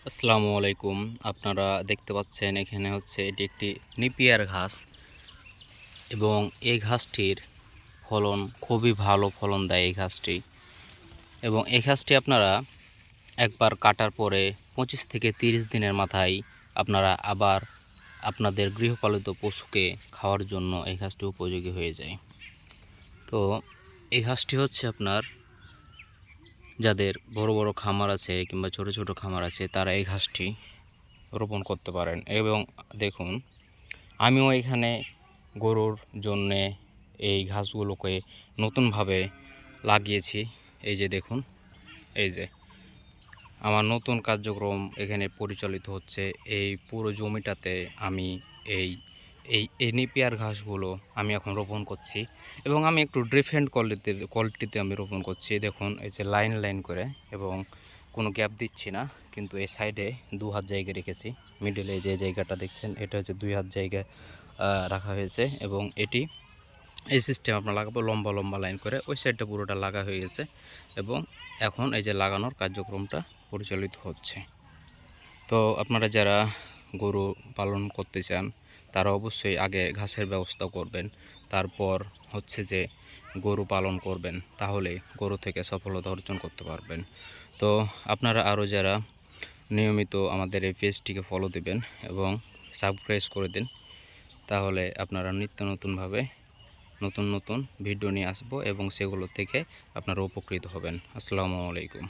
আসসালামু আলাইকুম। আপনারা দেখতে পাচ্ছেন এখানে হচ্ছে এটি একটি নেপিয়ার ঘাস এবং এই ঘাসটির ফলন খুবই ভালো ফলন দেয় এই ঘাসটি। এবং এই ঘাসটি আপনারা একবার কাটার পরে 25 থেকে 30 দিনের মাথায় আপনারা আবার আপনাদের গৃহপালিত পশুকে খাওয়ার জন্য এই ঘাসটি উপযোগী হয়ে যায়। তো এই ঘাসটি হচ্ছে আপনার যাদের বড় বড় খামার আছে কিংবা ছোট ছোট খামার আছে তারা এই ঘাসটি রোপণ করতে পারেন। এবং দেখুন, আমিও এখানে গরুর জন্যে এই ঘাসগুলোকে নতুনভাবে লাগিয়েছি। এই যে দেখুন, এই যে আমার নতুন কার্যক্রম এখানে পরিচালিত হচ্ছে। এই পুরো জমিটাতে আমি এই এই এই নেপিয়ার ঘাসগুলো আমি এখন রোপণ করছি এবং আমি একটু ডিফারেন্ট কোয়ালিটিতে আমি রোপণ করছি। দেখুন, এই যে লাইন লাইন করে এবং কোনো গ্যাপ দিচ্ছি না, কিন্তু এই সাইডে 2 হাত জায়গা রেখেছি। মিডলে যে জায়গাটা দেখছেন এটা হচ্ছে 2 হাত জায়গা রাখা হয়েছে এবং এটি এই সিস্টেম আপনার লাগাবো লম্বা লম্বা লাইন করে। ওই সাইডটা পুরোটা লাগা হয়ে গেছে এবং এখন এই যে লাগানোর কার্যক্রমটা পরিচালিত হচ্ছে। তো আপনারা যারা গরু পালন করতে চান তারা অবশ্যই আগে ঘাসের ব্যবস্থা করবেন, তারপর হচ্ছে যে গরু পালন করবেন, তাহলে গরু থেকে সফলতা অর্জন করতে পারবেন। তো আপনারা আরও যারা নিয়মিত আমাদের এই পেজটিকে ফলো দেবেন এবং সাবস্ক্রাইব করে দিন, তাহলে আপনারা নিত্য নতুনভাবে নতুন নতুন ভিডিও নিয়ে আসবো এবং সেগুলো থেকে আপনারা উপকৃত হবেন। আসসালামু আলাইকুম।